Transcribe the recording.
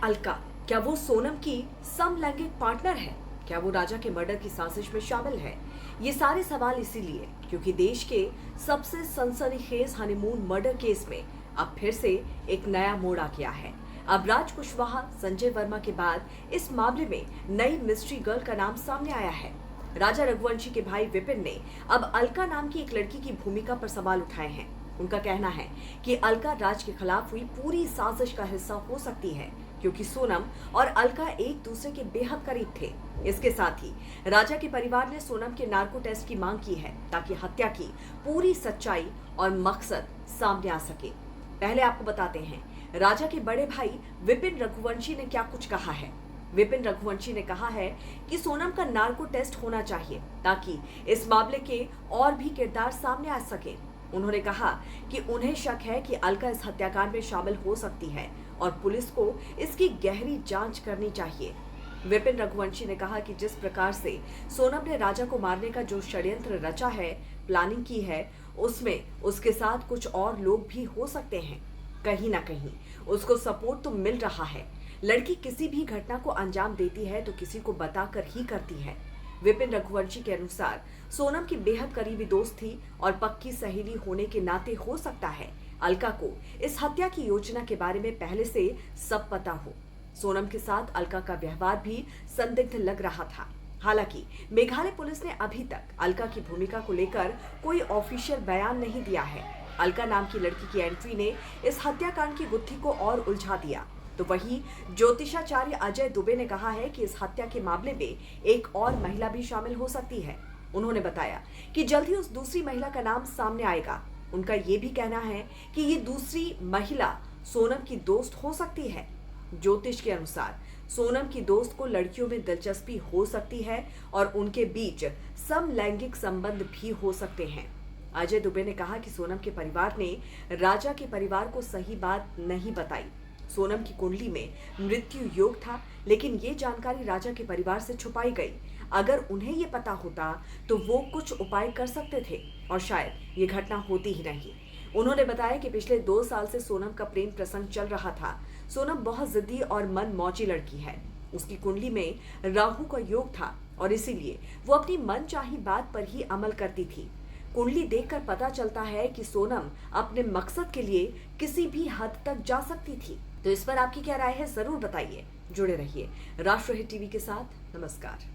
अलका, क्या वो सोनम की समलैंगिक पार्टनर है? क्या वो राजा के मर्डर की साजिश में शामिल है? ये सारे सवाल इसीलिए क्योंकि देश के सबसे सनसनीखेज हनीमून मर्डर केस में अब फिर से एक नया मोड़ आ गया है। अब राज कुशवाहा, संजय वर्मा के बाद इस मामले में नई मिस्ट्री गर्ल का नाम सामने आया है। राजा रघुवंशी के भाई विपिन ने अब अलका नाम की एक लड़की की भूमिका पर सवाल उठाए हैं। उनका कहना है कि अलका राज के खिलाफ हुई पूरी साजिश का हिस्सा हो सकती है क्योंकि सोनम और अलका एक दूसरे के बेहद करीब थे। इसके साथ ही राजा के परिवार ने सोनम के नार्को टेस्ट की मांग की है ताकि हत्या की पूरी सच्चाई और मकसद सामने आ सके। पहले आपको बताते हैं राजा के बड़े भाई विपिन रघुवंशी ने क्या कुछ कहा है। विपिन रघुवंशी ने कहा है कि सोनम का नार्को टेस्ट होना चाहिए ताकि इस मामले के और भी किरदार सामने आ सके। उन्होंने कहा कि उन्हें शक है कि अलका इस हत्याकांड में शामिल हो सकती है और पुलिस को इसकी गहरी जांच करनी चाहिए। विपिन रघुवंशी ने कहा कि जिस प्रकार से सोनम ने राजा को मारने का जो षड्यंत्र रचा है, प्लानिंग की है, उसमें उसके साथ कुछ और लोग भी हो सकते हैं। कहीं ना कहीं उसको सपोर्ट तो मिल रहा है। लड़की किसी भी घटना को अंजाम देती है तो किसी को बताकर ही करती है। विपिन रघुवंशी के अनुसार सोनम की बेहद करीबी दोस्त थी और पक्की सहेली होने के नाते हो सकता है अलका को इस हत्या की योजना के बारे में पहले से सब पता हो। सोनम के साथ अलका का व्यवहार भी संदिग्ध लग रहा था। हालांकि मेघालय पुलिस ने अभी तक अलका की भूमिका को लेकर कोई ऑफिशियल बयान नहीं दिया है। अलका नाम की लड़की की एंट्री ने इस हत्याकांड की गुत्थी को और उलझा दिया। तो वहीं ज्योतिषाचार्य अजय दुबे ने कहा है कि इस हत्या के मामले में एक और महिला भी शामिल हो सकती है। उन्होंने बताया कि जल्द ही उस दूसरी महिला का नाम सामने आएगा। उनका ये भी कहना है कि ये दूसरी महिला सोनम की दोस्त हो सकती है। ज्योतिष के अनुसार सोनम की दोस्त को लड़कियों में दिलचस्पी हो सकती है और उनके बीच समलैंगिक संबंध भी हो सकते हैं। अजय दुबे ने कहा कि सोनम के परिवार ने राजा के परिवार को सही बात नहीं बताई। सोनम की कुंडली में मृत्यु योग था, लेकिन ये जानकारी राजा के परिवार से छुपाई गई। अगर उन्हें ये पता होता तो वो कुछ उपाय कर सकते थे और शायद ये घटना होती ही नहीं। उन्होंने बताया कि पिछले 2 साल से सोनम का प्रेम प्रसंग चल रहा था। सोनम बहुत जिद्दी और मनमौजी लड़की है। उसकी कुंडली में राहु का योग था और इसीलिए वो अपनी मनचाही बात पर ही अमल करती थी। कुंडली देखकर पता चलता है कि सोनम अपने मकसद के लिए किसी भी हद तक जा सकती थी। तो इस पर आपकी क्या राय है, जरूर बताइए। जुड़े रहिए राष्ट्रहित टीवी के साथ। नमस्कार।